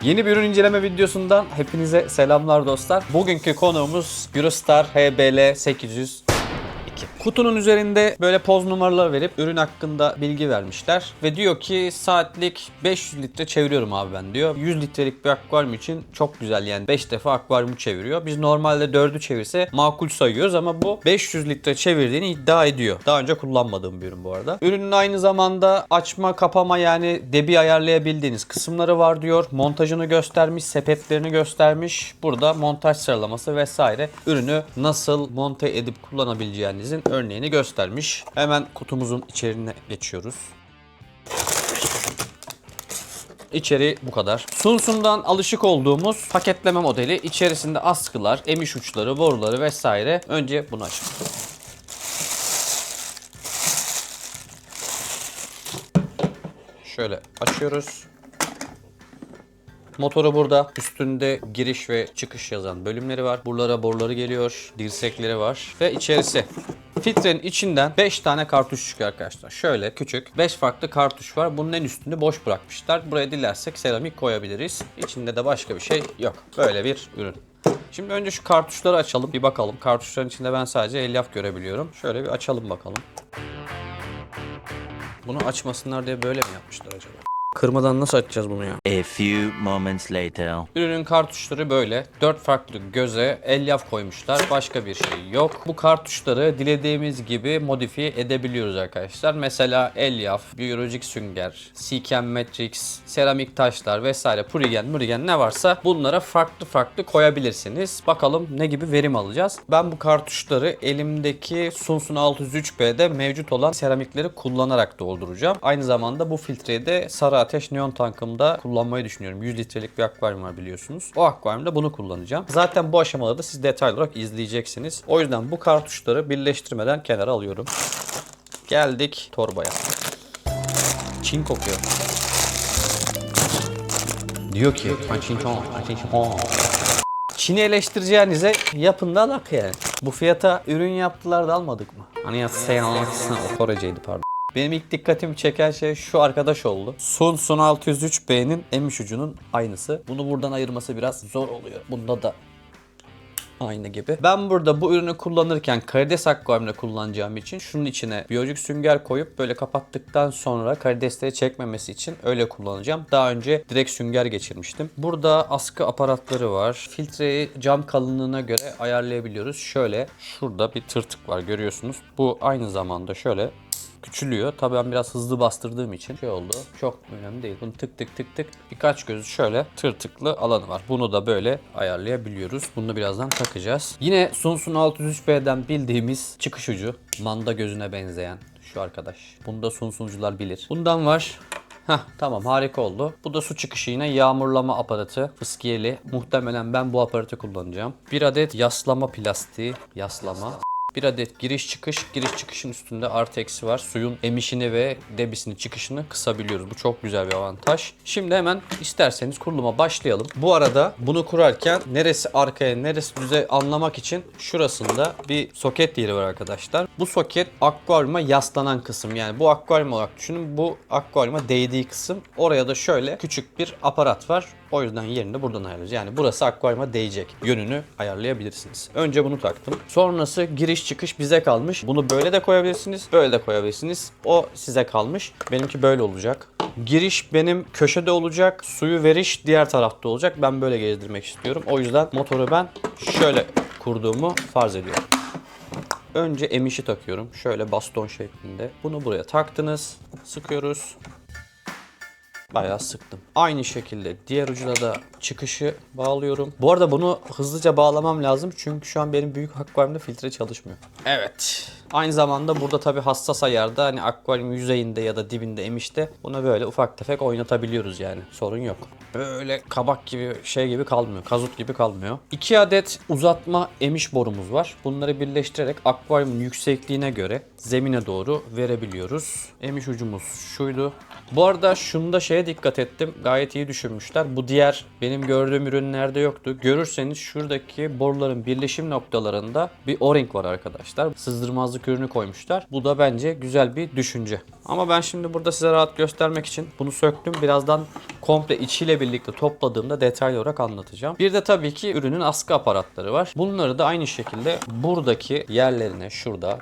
Yeni bir ürün inceleme videosundan hepinize selamlar dostlar. Bugünkü konuğumuz Eurostar HBL 800. Kutunun üzerinde böyle poz numaraları verip ürün hakkında bilgi vermişler. Ve diyor ki saatlik 500 litre çeviriyorum abi ben diyor. 100 litrelik bir akvaryum için çok güzel, yani 5 defa akvaryumu çeviriyor. Biz normalde 4'ü çevirse makul sayıyoruz ama bu 500 litre çevirdiğini iddia ediyor. Daha önce kullanmadığım bir ürün bu arada. Ürünün aynı zamanda açma kapama, yani debi ayarlayabildiğiniz kısımları var diyor. Montajını göstermiş, sepetlerini göstermiş. Burada montaj sıralaması vesaire, ürünü nasıl monte edip kullanabileceğinizin örneğini göstermiş. Hemen kutumuzun içeriğine geçiyoruz. İçeri bu kadar. Sunsun'dan alışık olduğumuz paketleme modeli. İçerisinde askılar, emiş uçları, boruları vesaire. Önce bunu açalım. Şöyle açıyoruz. Motoru burada. Üstünde giriş ve çıkış yazan bölümleri var. Buralara boruları geliyor. Dirsekleri var. Ve içerisi. Filtrenin içinden 5 tane kartuş çıkıyor arkadaşlar. Şöyle küçük 5 farklı kartuş var. Bunun en üstünde boş bırakmışlar. Buraya dilersek seramik koyabiliriz. İçinde de başka bir şey yok. Böyle bir ürün. Şimdi önce şu kartuşları açalım. Bir bakalım. Kartuşların içinde ben sadece elyaf görebiliyorum. Şöyle bir açalım bakalım. Bunu açmasınlar diye böyle mi yapmışlar acaba? Kırmadan nasıl açacağız bunu ya? A few moments later. Ürünün kartuşları böyle. 4 farklı göze elyaf koymuşlar. Başka bir şey yok. Bu kartuşları dilediğimiz gibi modifiye edebiliyoruz arkadaşlar. Mesela elyaf, biyolojik sünger, Siken Matrix, seramik taşlar vesaire, purigen ne varsa bunlara farklı koyabilirsiniz. Bakalım ne gibi verim alacağız. Ben bu kartuşları elimdeki Sunsun 603B'de mevcut olan seramikleri kullanarak dolduracağım. Aynı zamanda bu filtreyi de Sarı Ateş neon tankımda kullanmayı düşünüyorum. 100 litrelik bir akvaryum var biliyorsunuz. O akvaryumda bunu kullanacağım. Zaten bu aşamalarda siz detaylı olarak izleyeceksiniz. O yüzden bu kartuşları birleştirmeden kenara alıyorum. Geldik torbaya. Çin kokuyor. Diyor ki Çin'i eleştireceğinize yapın da alak yani. Bu fiyata ürün yaptılar da almadık mı? Hani ya o Koreceydi pardon. Benim ilk dikkatimi çeken şey şu arkadaş oldu. Sunsun 603B'nin emiş ucunun aynısı. Bunu buradan ayırması biraz zor oluyor. Bunda da aynı gibi. Ben burada bu ürünü kullanırken karides akvaryumda kullanacağım için şunun içine biyolojik sünger koyup böyle kapattıktan sonra karidesleri çekmemesi için öyle kullanacağım. Daha önce direkt sünger geçirmiştim. Burada askı aparatları var. Filtreyi cam kalınlığına göre ayarlayabiliyoruz. Şöyle şurada bir tırtık var, görüyorsunuz. Bu aynı zamanda şöyle küçülüyor. Tabii ben biraz hızlı bastırdığım için şey oldu. Çok önemli değil. Bunu tık birkaç gözü şöyle tırtıklı alanı var. Bunu da böyle ayarlayabiliyoruz. Bunu da birazdan takacağız. Yine Sunsun 603B'den bildiğimiz çıkış ucu. Manda gözüne benzeyen şu arkadaş. Bunu da Sunsuncular bilir. Bundan var. Tamam, harika oldu. Bu da su çıkışı, yine yağmurlama aparatı. Fıskiyeli. Muhtemelen ben bu aparatı kullanacağım. Bir adet yaslama plastiği. Yaslama. Bir adet giriş çıkışın üstünde artı eksi var. Suyun emişini ve debisini, çıkışını kısabiliyoruz. Bu çok güzel bir avantaj. Şimdi hemen isterseniz kuruluma başlayalım. Bu arada bunu kurarken neresi arkaya neresi düze anlamak için şurasında bir soket yeri var arkadaşlar. Bu soket akvaryuma yaslanan kısım. Yani bu akvaryum olarak düşünün. Bu akvaryuma değdiği kısım. Oraya da şöyle küçük bir aparat var. O yüzden yerini de buradan ayarlayacağız. Yani burası akvaryuma değecek. Yönünü ayarlayabilirsiniz. Önce bunu taktım. Sonrası giriş çıkış bize kalmış. Bunu böyle de koyabilirsiniz, böyle de koyabilirsiniz. O size kalmış. Benimki böyle olacak. Giriş benim köşede olacak. Suyu veriş diğer tarafta olacak. Ben böyle gezdirmek istiyorum. O yüzden motoru ben şöyle kurduğumu farz ediyorum. Önce emişi takıyorum. Şöyle baston şeklinde. Bunu buraya taktınız. Sıkıyoruz. Bayağı sıktım. Aynı şekilde diğer ucuna da çıkışı bağlıyorum. Bu arada bunu hızlıca bağlamam lazım çünkü şu an benim büyük akvaryumda filtre çalışmıyor. Evet. Aynı zamanda burada tabi hassas ayarda, hani akvaryum yüzeyinde ya da dibinde emişte bunu böyle ufak tefek oynatabiliyoruz, yani sorun yok. Böyle kabak gibi şey gibi kalmıyor. Kazut gibi kalmıyor. 2 adet uzatma emiş borumuz var. Bunları birleştirerek akvaryumun yüksekliğine göre zemine doğru verebiliyoruz. Emiş ucumuz şuydu. Bu arada şunda şeye dikkat ettim. Gayet iyi düşünmüşler. Bu diğer benim gördüğüm ürünlerde yoktu. Görürseniz şuradaki boruların birleşim noktalarında bir O-ring var arkadaşlar. Sızdırmazlık yazlık ürünü koymuşlar. Bu da bence güzel bir düşünce. Ama ben şimdi burada size rahat göstermek için bunu söktüm. Birazdan komple içiyle birlikte topladığımda detaylı olarak anlatacağım. Bir de tabii ki ürünün askı aparatları var. Bunları da aynı şekilde buradaki yerlerine şurada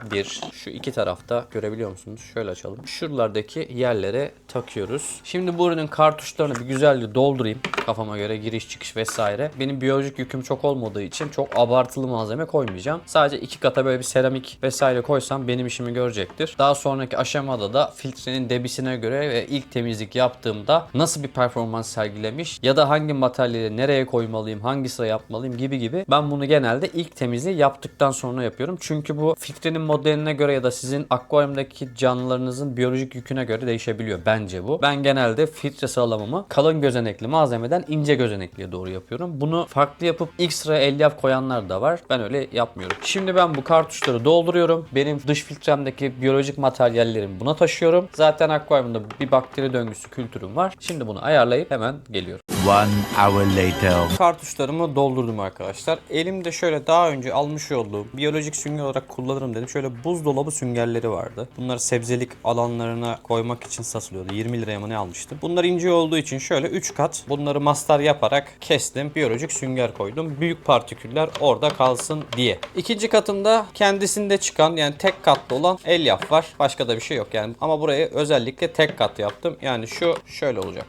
şu iki tarafta görebiliyor musunuz? Şöyle açalım. Şuralardaki yerlere takıyoruz. Şimdi bu ürünün kartuşlarını bir güzelce doldurayım. Kafama göre giriş çıkış vesaire. Benim biyolojik yüküm çok olmadığı için çok abartılı malzeme koymayacağım. Sadece iki kata böyle bir seramik vesaire koysam benim işimi görecektir. Daha sonraki aşamada da filtrenin debisine göre ve ilk temizlik yaptığımda nasıl bir performans sergilemiş ya da hangi materyali nereye koymalıyım, hangi sıra yapmalıyım gibi ben bunu genelde ilk temizliği yaptıktan sonra yapıyorum. Çünkü bu filtrenin modeline göre ya da sizin akvaryumdaki canlılarınızın biyolojik yüküne göre değişebiliyor bence bu. Ben genelde filtre sıralamamı kalın gözenekli malzemeden ince gözenekliye doğru yapıyorum. Bunu farklı yapıp ilk sıraya elyaf koyanlar da var. Ben öyle yapmıyorum. Şimdi ben bu kartuşları dolduruyorum. Benim dış filtremdeki biyolojik materyallerimi buna taşıyorum. Zaten akvaryumda bir bakteri döngüsü kültürüm var. Şimdi bunu ayarlayıp hemen geliyorum. 1 hour later. Kartuşlarımı doldurdum arkadaşlar. Elimde şöyle daha önce almış olduğum biyolojik sünger olarak kullanırım dedim. Şöyle buzdolabı süngerleri vardı. Bunları sebzelik alanlarına koymak için satılıyordu. 20 liraya mı ne almıştım. Bunlar ince olduğu için şöyle 3 kat bunları mastar yaparak kestim. Biyolojik sünger koydum. Büyük partiküller orada kalsın diye. İkinci katında kendisinde çıkan yani tek katlı olan elyaf var. Başka da bir şey yok yani. Ama burayı özellikle tek kat yaptım. Yani şu şöyle olacak.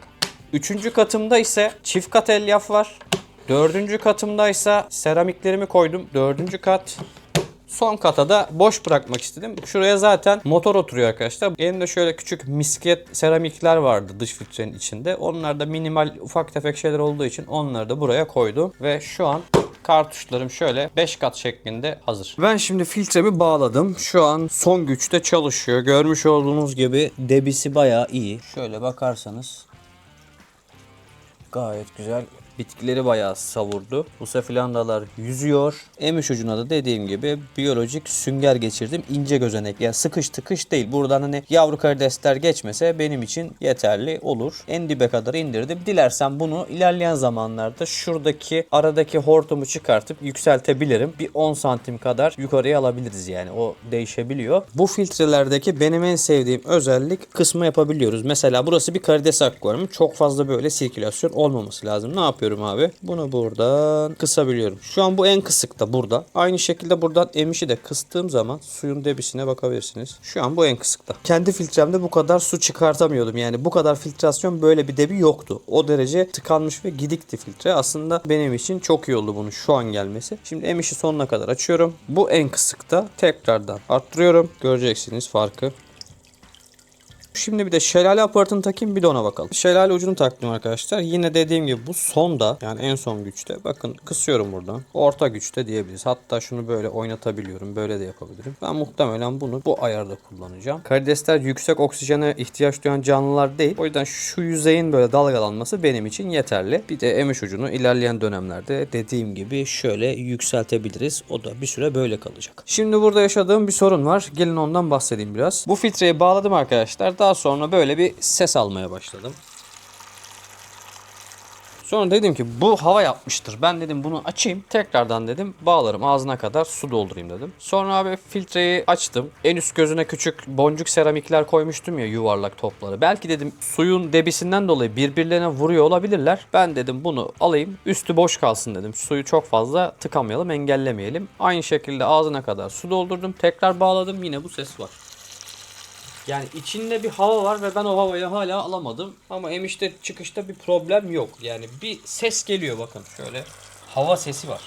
Üçüncü katımda ise çift kat elyaf var. Dördüncü katımda ise seramiklerimi koydum. Dördüncü kat. Son kata da boş bırakmak istedim. Şuraya zaten motor oturuyor arkadaşlar. Elimde şöyle küçük misket seramikler vardı dış filtrenin içinde. Onlar da minimal ufak tefek şeyler olduğu için onları da buraya koydum. Ve şu an kartuşlarım şöyle 5 kat şeklinde hazır. Ben şimdi filtremi bağladım. Şu an son güçte çalışıyor. Görmüş olduğunuz gibi debisi bayağı iyi. Şöyle bakarsanız gayet güzel. Bitkileri bayağı savurdu. Busefilandalar yüzüyor. Emiş ucuna da dediğim gibi biyolojik sünger geçirdim. İnce gözenek. Yani sıkış tıkış değil. Buradan hani yavru karidesler geçmese benim için yeterli olur. En dibe kadar indirdim. Dilersen bunu ilerleyen zamanlarda şuradaki aradaki hortumu çıkartıp yükseltebilirim. Bir 10 santim kadar yukarıya alabiliriz yani. O değişebiliyor. Bu filtrelerdeki benim en sevdiğim özellik kısmı yapabiliyoruz. Mesela burası bir karides akvaryumu. Çok fazla böyle sirkülasyon olmaması lazım. Ne yapıyorum abi? Bunu buradan kısabiliyorum. Şu an bu en kısık da burada. Aynı şekilde buradan emişi de kıstığım zaman suyun debisine bakabilirsiniz. Şu an bu en kısıkta. Kendi filtremde bu kadar su çıkartamıyordum. Yani bu kadar filtrasyon böyle bir debi yoktu. O derece tıkanmış ve gidikti filtre. Aslında benim için çok iyi oldu bunun şu an gelmesi. Şimdi emişi sonuna kadar açıyorum. Bu en kısıkta. Tekrardan arttırıyorum. Göreceksiniz farkı. Şimdi bir de şelale aparatını takayım bir de ona bakalım. Şelale ucunu taktım arkadaşlar. Yine dediğim gibi bu sonda yani en son güçte. Bakın kısıyorum buradan. Orta güçte diyebiliriz. Hatta şunu böyle oynatabiliyorum. Böyle de yapabilirim. Ben muhtemelen bunu bu ayarda kullanacağım. Karidesler yüksek oksijene ihtiyaç duyan canlılar değil. O yüzden şu yüzeyin böyle dalgalanması benim için yeterli. Bir de emiş ucunu ilerleyen dönemlerde dediğim gibi şöyle yükseltebiliriz. O da bir süre böyle kalacak. Şimdi burada yaşadığım bir sorun var. Gelin ondan bahsedeyim biraz. Bu filtreyi bağladım arkadaşlar. Daha sonra böyle bir ses almaya başladım. Sonra dedim ki bu hava yapmıştır. Ben dedim bunu açayım. Tekrardan dedim bağlarım. Ağzına kadar su doldurayım dedim. Sonra abi filtreyi açtım. En üst gözüne küçük boncuk seramikler koymuştum ya yuvarlak topları. Belki dedim suyun debisinden dolayı birbirlerine vuruyor olabilirler. Ben dedim bunu alayım. Üstü boş kalsın dedim. Suyu çok fazla tıkamayalım, engellemeyelim. Aynı şekilde ağzına kadar su doldurdum. Tekrar bağladım. Yine bu ses var. Yani içinde bir hava var ve ben o havayı hala alamadım. Ama emişte çıkışta bir problem yok. Yani bir ses geliyor bakın şöyle. Hava sesi var.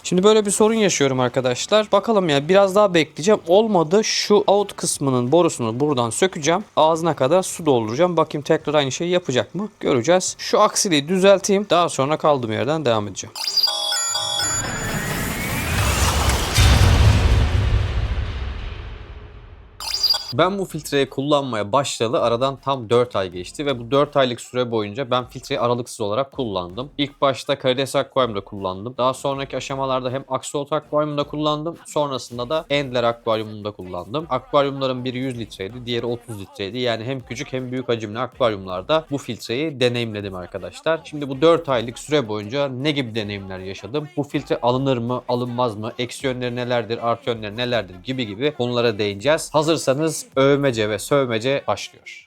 Şimdi böyle bir sorun yaşıyorum arkadaşlar. Bakalım ya biraz daha bekleyeceğim. Olmadı şu out kısmının borusunu buradan sökeceğim. Ağzına kadar su dolduracağım. Bakayım tekrar aynı şeyi yapacak mı? Göreceğiz. Şu aksiliği düzelteyim. Daha sonra kaldığım yerden devam edeceğim. Ben bu filtreyi kullanmaya başlayalı aradan tam 4 ay geçti ve bu 4 aylık süre boyunca ben filtreyi aralıksız olarak kullandım. İlk başta karides akvaryumda kullandım. Daha sonraki aşamalarda hem Axolot akvaryumda kullandım. Sonrasında da Endler akvaryumunda kullandım. Akvaryumların biri 100 litreydi, diğeri 30 litreydi. Yani hem küçük hem büyük hacimli akvaryumlarda bu filtreyi deneyimledim arkadaşlar. Şimdi bu 4 aylık süre boyunca ne gibi deneyimler yaşadım? Bu filtre alınır mı, alınmaz mı? Eksi yönleri nelerdir, artı yönleri nelerdir gibi konulara değineceğiz. Hazırsanız övmece ve sövmece başlıyor.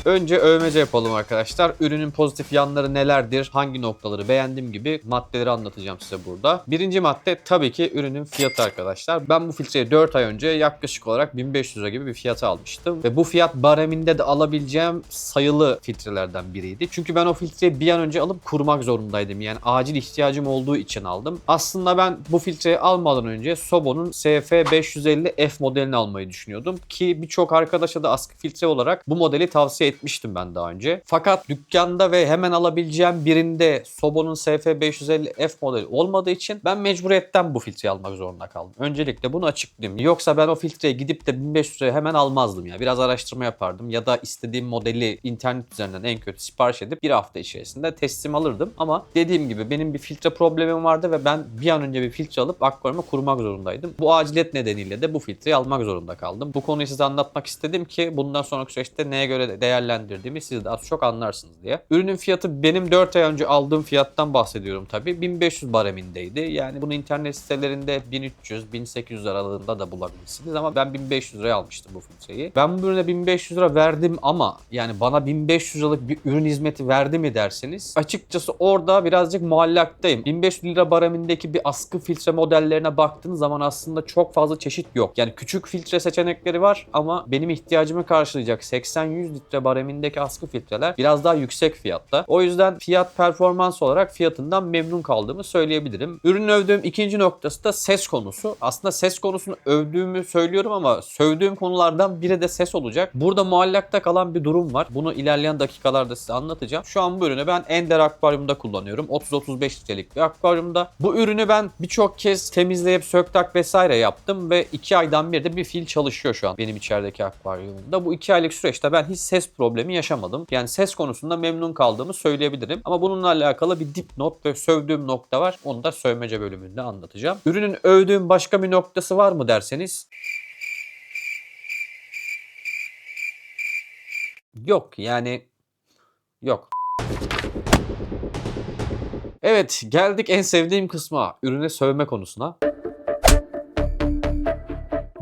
Önce övmece yapalım arkadaşlar. Ürünün pozitif yanları nelerdir? Hangi noktaları beğendiğim gibi maddeleri anlatacağım size burada. Birinci madde tabii ki ürünün fiyatı arkadaşlar. Ben bu filtreyi 4 ay önce yaklaşık olarak 1500 lira gibi bir fiyata almıştım. Ve bu fiyat bareminde de alabileceğim sayılı filtrelerden biriydi. Çünkü ben o filtreyi bir an önce alıp kurmak zorundaydım. Yani acil ihtiyacım olduğu için aldım. Aslında ben bu filtreyi almadan önce Sobo'nun SF550F modelini almayı düşünüyordum. Ki birçok arkadaşa da askı filtre olarak bu modeli tavsiye etmiştim ben daha önce. Fakat dükkanda ve hemen alabileceğim birinde Sobo'nun SF550F modeli olmadığı için ben mecburiyetten bu filtreyi almak zorunda kaldım. Öncelikle bunu açıklayayım. Yoksa ben o filtreyi gidip de 1500 liraya hemen almazdım ya. Biraz araştırma yapardım ya da istediğim modeli internet üzerinden en kötü sipariş edip bir hafta içerisinde teslim alırdım. Ama dediğim gibi benim bir filtre problemim vardı ve ben bir an önce bir filtre alıp akvaryuma kurmak zorundaydım. Bu aciliyet nedeniyle de bu filtreyi almak zorunda kaldım. Bu konuyu size anlatmak istedim ki bundan sonraki süreçte neye göre değerlendirdiğimi siz de az çok anlarsınız diye. Ürünün fiyatı benim 4 ay önce aldığım fiyattan bahsediyorum tabii. 1500 baremindeydi. Yani bunu internet sitelerinde 1300-1800 aralığında da bulabilirsiniz ama ben 1500 liraya almıştım bu filtreyi. Ben bu ürüne 1500 lira verdim ama yani bana 1500 liralık bir ürün hizmeti verdi mi derseniz açıkçası orada birazcık muallaktayım. 1500 lira baremindeki bir askı filtre modellerine baktığınız zaman aslında çok fazla çeşit yok. Yani küçük filtre seçenekleri var ama benim ihtiyacımı karşılayacak 80-100 litre baremindeki askı filtreler biraz daha yüksek fiyatta. O yüzden fiyat performans olarak fiyatından memnun kaldığımı söyleyebilirim. Ürünün övdüğüm ikinci noktası da ses konusu. Aslında ses konusunu övdüğümü söylüyorum ama sövdüğüm konulardan biri de ses olacak. Burada muallakta kalan bir durum var. Bunu ilerleyen dakikalarda size anlatacağım. Şu an bu ürünü ben Ender akvaryumda kullanıyorum. 30-35 litrelik bir akvaryumda. Bu ürünü ben birçok kez temizleyip söktak vesaire yaptım ve 2 aydan beri de bir fil çalışıyor şu an benim içerideki akvaryumda. Bu 2 aylık süreçte ben hiç ses problemi yaşamadım. Yani ses konusunda memnun kaldığımı söyleyebilirim. Ama bununla alakalı bir dipnot ve sövdüğüm nokta var. Onu da sövmece bölümünde anlatacağım. Ürünün övdüğüm başka bir noktası var mı derseniz yok yani yok. Evet, geldik en sevdiğim kısma. Ürüne sövme konusuna.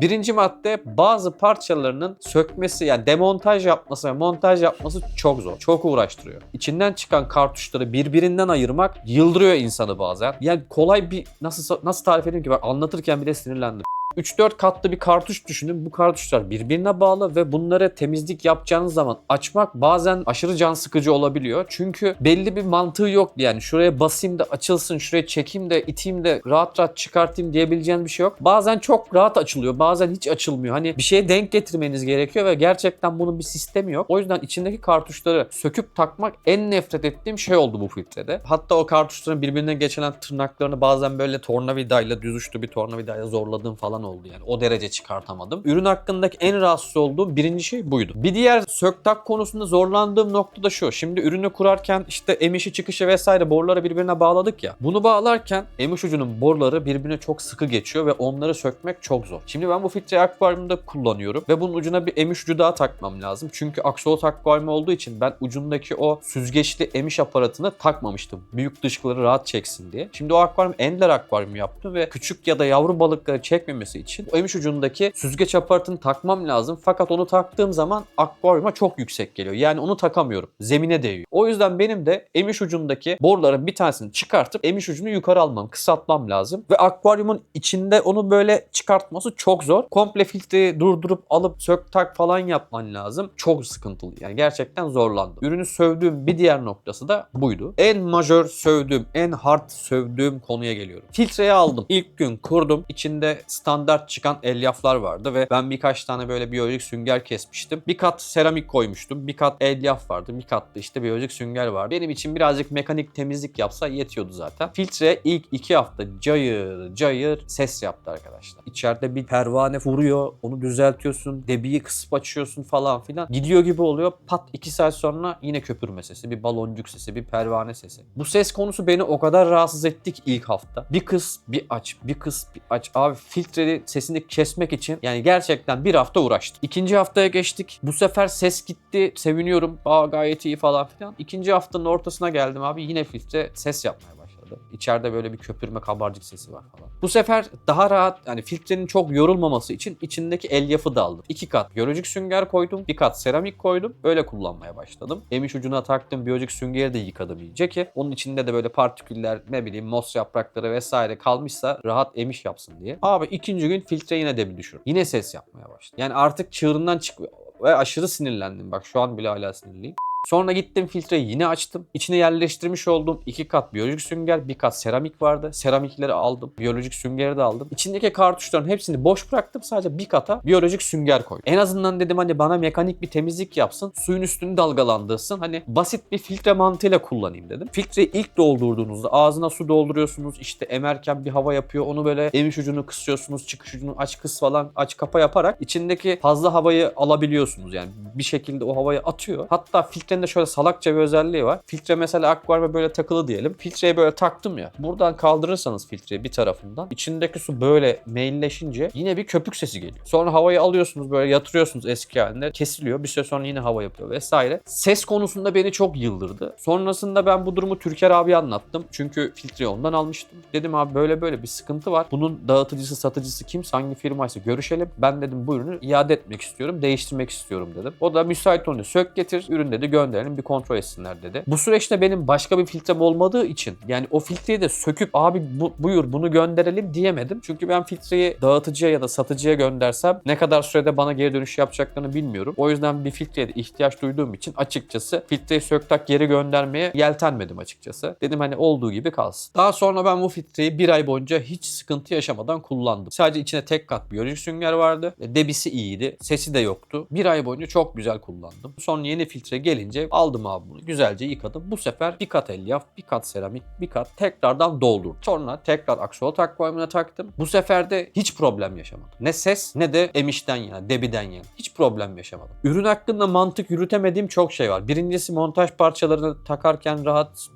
Birinci madde bazı parçalarının sökmesi yani demontaj yapması ve montaj yapması çok zor. Çok uğraştırıyor. İçinden çıkan kartuşları birbirinden ayırmak yıldırıyor insanı bazen. Yani kolay bir nasıl tarif edeyim ki ben anlatırken bile sinirlendim. 3-4 katlı bir kartuş düşünün. Bu kartuşlar birbirine bağlı ve bunları temizlik yapacağınız zaman açmak bazen aşırı can sıkıcı olabiliyor. Çünkü belli bir mantığı yok. Yani şuraya basayım da açılsın, şuraya çekeyim de iteyim de rahat rahat çıkartayım diyebileceğiniz bir şey yok. Bazen çok rahat açılıyor, bazen hiç açılmıyor. Hani bir şeye denk getirmeniz gerekiyor ve gerçekten bunun bir sistemi yok. O yüzden içindeki kartuşları söküp takmak en nefret ettiğim şey oldu bu filtrede. Hatta o kartuşların birbirine geçen tırnaklarını bazen böyle tornavidayla, düz uçlu bir tornavidayla zorladığım falan oldu yani. O derece çıkartamadım. Ürün hakkındaki en rahatsız olduğum birinci şey buydu. Bir diğer söktak konusunda zorlandığım nokta da şu. Şimdi ürünü kurarken işte emişi çıkışı vesaire boruları birbirine bağladık ya. Bunu bağlarken emiş ucunun boruları birbirine çok sıkı geçiyor ve onları sökmek çok zor. Şimdi ben bu filtreyi akvaryumda kullanıyorum ve bunun ucuna bir emiş ucu daha takmam lazım. Çünkü Axolot akvaryumu olduğu için ben ucundaki o süzgeçli emiş aparatını takmamıştım. Büyük dışkıları rahat çeksin diye. Şimdi o akvaryum Endler akvaryumu yaptım ve küçük ya da yavru balıkları çekmemesi için o emiş ucundaki süzgeç aparatını takmam lazım. Fakat onu taktığım zaman akvaryuma çok yüksek geliyor. Yani onu takamıyorum. Zemine değiyor. O yüzden benim de emiş ucundaki boruların bir tanesini çıkartıp emiş ucunu yukarı almam, kısaltmam lazım. Ve akvaryumun içinde onu böyle çıkartması çok zor. Komple filtreyi durdurup alıp sök tak falan yapman lazım. Çok sıkıntılı. Yani gerçekten zorlandım. Ürünü sövdüğüm bir diğer noktası da buydu. En majör sövdüğüm, en hard sövdüğüm konuya geliyorum. Filtreyi aldım. İlk gün kurdum. İçinde standart standart çıkan elyaflar vardı ve ben birkaç tane böyle biyolojik sünger kesmiştim. Bir kat seramik koymuştum. Bir kat elyaf vardı. Bir kat da işte biyolojik sünger vardı. Benim için birazcık mekanik temizlik yapsa yetiyordu zaten. Filtre ilk 2 hafta cayır cayır ses yaptı arkadaşlar. İçeride bir pervane vuruyor. Onu düzeltiyorsun. Debiyi kısıp açıyorsun falan filan. Gidiyor gibi oluyor. Pat 2 saat sonra yine köpürme sesi. Bir baloncuk sesi. Bir pervane sesi. Bu ses konusu beni o kadar rahatsız etti ki ilk hafta. Bir kıs bir aç. Bir kıs bir aç. Abi filtreli sesini kesmek için yani gerçekten bir hafta uğraştım. İkinci haftaya geçtik. Bu sefer ses gitti. Seviniyorum. Gayet iyi falan filan. İkinci haftanın ortasına geldim abi. Yine filtre ses yapmaya başladı. İçeride böyle bir köpürme, kabarcık sesi var falan. Bu sefer daha rahat, yani filtrenin çok yorulmaması için içindeki elyafı da aldım. 2 kat biyolojik sünger koydum, 1 kat seramik koydum. Öyle kullanmaya başladım. Emiş ucuna taktım, biyolojik süngeri de yıkadım iyice ki onun içinde de böyle partiküller, ne bileyim mos yaprakları vesaire kalmışsa rahat emiş yapsın diye. Abi ikinci gün filtre yine debi düşürdü. Yine ses yapmaya başladı. Yani artık çığırından çıkıyor. Ve aşırı sinirlendim. Bak şu an bile hala sinirliyim. Sonra gittim filtreyi yine açtım. İçine yerleştirmiş olduğum 2 kat biyolojik sünger, 1 kat seramik vardı. Seramikleri aldım. Biyolojik süngeri de aldım. İçindeki kartuşların hepsini boş bıraktım. Sadece 1 kata biyolojik sünger koydum. En azından dedim hani bana mekanik bir temizlik yapsın. Suyun üstünü dalgalandırsın. Hani basit bir filtre mantığıyla kullanayım dedim. Filtreyi ilk doldurduğunuzda ağzına su dolduruyorsunuz. İşte emerken bir hava yapıyor. Onu böyle emiş ucunu kısıyorsunuz. Çıkış ucunu aç kıs falan aç kapa yaparak içindeki fazla havayı alabiliyorsunuz. Yani bir şekilde o havayı atıyor. Hatta filtrenin de şöyle salakça bir özelliği var. Filtre mesela akvaryuma böyle takılı diyelim. Filtreyi böyle taktım ya. Buradan kaldırırsanız filtreyi bir tarafından içindeki su böyle meyilleşince yine bir köpük sesi geliyor. Sonra havayı alıyorsunuz böyle yatırıyorsunuz eski haline. Kesiliyor. Bir süre sonra yine hava yapıyor vesaire. Ses konusunda beni çok yıldırdı. Sonrasında ben bu durumu Türker abiye anlattım. Çünkü filtreyi ondan almıştım. Dedim abi böyle bir sıkıntı var. Bunun dağıtıcısı, satıcısı kimse, hangi firmaysa görüşelim. Ben dedim bu ürünü iade etmek istiyorum. Değiştirmek istiyorum dedim. O da müsait olunca sök getir. Ürün dedi gönderelim bir kontrol etsinler dedi. Bu süreçte benim başka bir filtrem olmadığı için yani o filtreyi de söküp abi buyur bunu gönderelim diyemedim. Çünkü ben filtreyi dağıtıcıya ya da satıcıya göndersem ne kadar sürede bana geri dönüş yapacaklarını bilmiyorum. O yüzden bir filtreye de ihtiyaç duyduğum için açıkçası filtreyi sök tak geri göndermeye yeltenmedim açıkçası. Dedim hani olduğu gibi kalsın. Daha sonra ben bu filtreyi 1 ay boyunca hiç sıkıntı yaşamadan kullandım. Sadece içine tek kat biyolojik sünger vardı. Debisi iyiydi. Sesi de yoktu. 1 ay boyunca çok güzel kullandım. Sonra yeni filtre gelince aldım abi bunu. Güzelce yıkadım. Bu sefer 1 kat elyaf, 1 kat seramik, 1 kat tekrardan doldurdum. Sonra tekrar aksolot akvaryumuna taktım. Bu sefer de hiç problem yaşamadım. Ne ses ne de emişten yana, debiden yana. Hiç problem yaşamadım. Ürün hakkında mantık yürütemediğim çok şey var. Birincisi montaj parçalarını takarken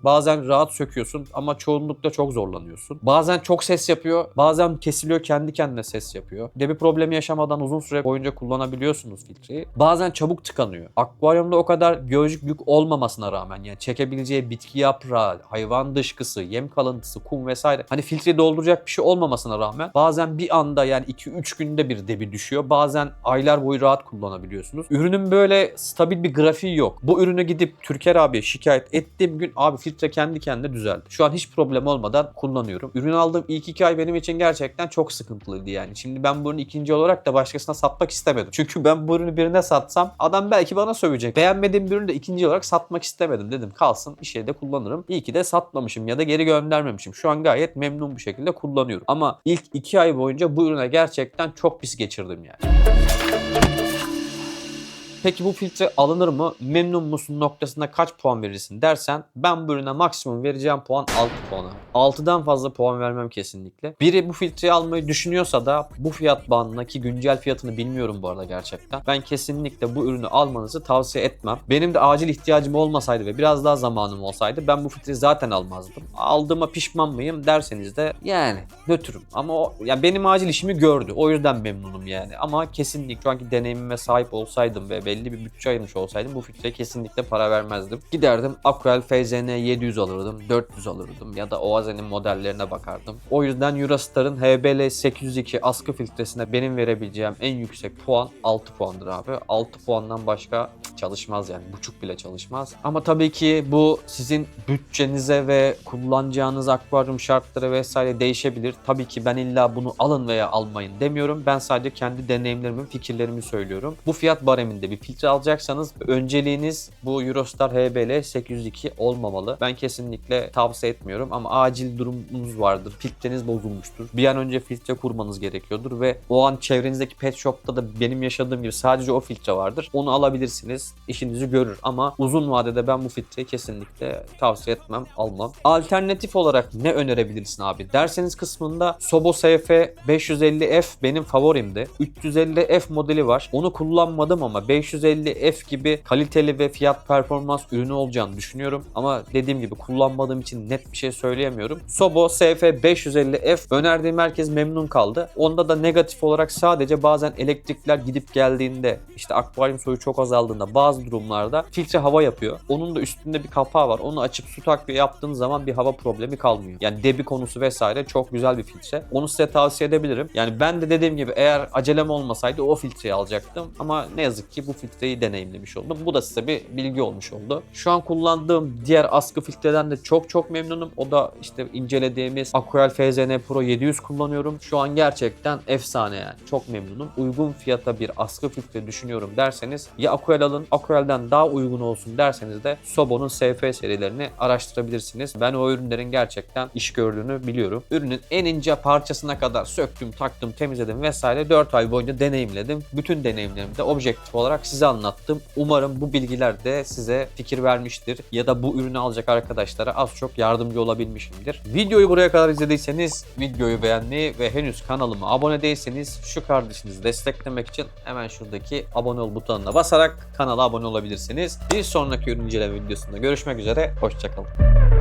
bazen rahat söküyorsun ama çoğunlukla çok zorlanıyorsun. Bazen çok ses yapıyor, bazen kesiliyor kendi kendine ses yapıyor. Debi problemi yaşamadan uzun süre boyunca kullanabiliyorsunuz filtreyi. Bazen çabuk tıkanıyor. Akvaryumda o kadar biyolojik yük olmamasına rağmen yani çekebileceği bitki yaprağı, hayvan dışkısı, yem kalıntısı, kum vesaire hani filtreyi dolduracak bir şey olmamasına rağmen bazen bir anda yani 2-3 günde bir debi düşüyor. Bazen aylar boyu rahat kullanabiliyorsunuz. Ürünün böyle stabil bir grafiği yok. Bu ürünü gidip Türker abiye şikayet ettiğim gün abi filtre kendi kendine düzeldi. Şu an hiç problem olmadan kullanıyorum. Ürün aldığım ilk 2 ay benim için gerçekten çok sıkıntılıydı yani. Şimdi ben bu ürünü ikinci olarak da başkasına satmak istemedim. Çünkü ben bu ürünü birine satsam adam belki bana sövecek. Beğenmediğim bir ürünü de ikinci olarak satmak istemedim. Dedim kalsın bir şeyde kullanırım. İyi ki de satmamışım ya da geri göndermemişim. Şu an gayet memnun bir şekilde kullanıyorum. Ama ilk 2 ay boyunca bu ürüne gerçekten çok pis geçirdim yani. Peki bu filtre alınır mı? Memnun musun noktasında kaç puan verirsin dersen ben bu ürüne maksimum vereceğim puan 6 puana. 6'dan fazla puan vermem kesinlikle. Biri bu filtreyi almayı düşünüyorsa da bu fiyat bandına ki güncel fiyatını bilmiyorum bu arada gerçekten. Ben kesinlikle bu ürünü almanızı tavsiye etmem. Benim de acil ihtiyacım olmasaydı ve biraz daha zamanım olsaydı ben bu filtreyi zaten almazdım. Aldığıma pişman mıyım derseniz de yani nötrüm. Ama o yani benim acil işimi gördü. O yüzden memnunum yani. Ama kesinlikle şu anki deneyimime sahip olsaydım ve belli bir bütçe ayırmış olsaydım bu filtreye kesinlikle para vermezdim. Giderdim Aquel FZN 700 alırdım, 400 alırdım ya da Oaze'nin modellerine bakardım. O yüzden Eurostar'ın HBL 802 askı filtresine benim verebileceğim en yüksek puan 6 puandır abi. 6 puandan başka çalışmaz yani. Buçuk bile çalışmaz. Ama tabii ki bu sizin bütçenize ve kullanacağınız akvaryum şartları vesaire değişebilir. Tabii ki ben illa bunu alın veya almayın demiyorum. Ben sadece kendi deneyimlerimi, fikirlerimi söylüyorum. Bu fiyat bareminde bir filtre alacaksanız önceliğiniz bu Eurostar HBL 802 olmamalı. Ben kesinlikle tavsiye etmiyorum ama acil durumunuz vardır. Filtreniz bozulmuştur. Bir an önce filtre kurmanız gerekiyordur ve o an çevrenizdeki pet shop'ta da benim yaşadığım gibi sadece o filtre vardır. Onu alabilirsiniz. İşinizi görür ama uzun vadede ben bu filtreyi kesinlikle tavsiye etmem, almam. Alternatif olarak ne önerebilirsin abi derseniz kısmında Sobo SF 550F benim favorimdi. 350F modeli var. Onu kullanmadım ama 550F gibi kaliteli ve fiyat performans ürünü olacağını düşünüyorum. Ama dediğim gibi kullanmadığım için net bir şey söyleyemiyorum. Sobo SF 550F önerdiğim herkes memnun kaldı. Onda da negatif olarak sadece bazen elektrikler gidip geldiğinde işte akvaryum suyu çok azaldığında bazı durumlarda filtre hava yapıyor. Onun da üstünde bir kapağı var. Onu açıp su takviye yaptığınız zaman bir hava problemi kalmıyor. Yani debi konusu vesaire çok güzel bir filtre. Onu size tavsiye edebilirim. Yani ben de dediğim gibi eğer acelem olmasaydı o filtreyi alacaktım. Ama ne yazık ki bu filtreyi deneyimlemiş oldum. Bu da size bir bilgi olmuş oldu. Şu an kullandığım diğer askı filtreden de çok memnunum. O da işte incelediğimiz Aquel FZN Pro 700 kullanıyorum. Şu an gerçekten efsane yani. Çok memnunum. Uygun fiyata bir askı filtre düşünüyorum derseniz ya Aquel alın. Aquel'den daha uygun olsun derseniz de Sobo'nun SF serilerini araştırabilirsiniz. Ben o ürünlerin gerçekten iş gördüğünü biliyorum. Ürünün en ince parçasına kadar söktüm, taktım, temizledim vesaire 4 ay boyunca deneyimledim. Bütün deneyimlerimi de objektif olarak size anlattım. Umarım bu bilgiler de size fikir vermiştir ya da bu ürünü alacak arkadaşlara az çok yardımcı olabilmişimdir. Videoyu buraya kadar izlediyseniz videoyu beğenmeyi ve henüz kanalıma abone değilseniz şu kardeşinizi desteklemek için hemen şuradaki abone ol butonuna basarak kanala abone olabilirsiniz. Bir sonraki ürün inceleme videosunda görüşmek üzere. Hoşçakalın.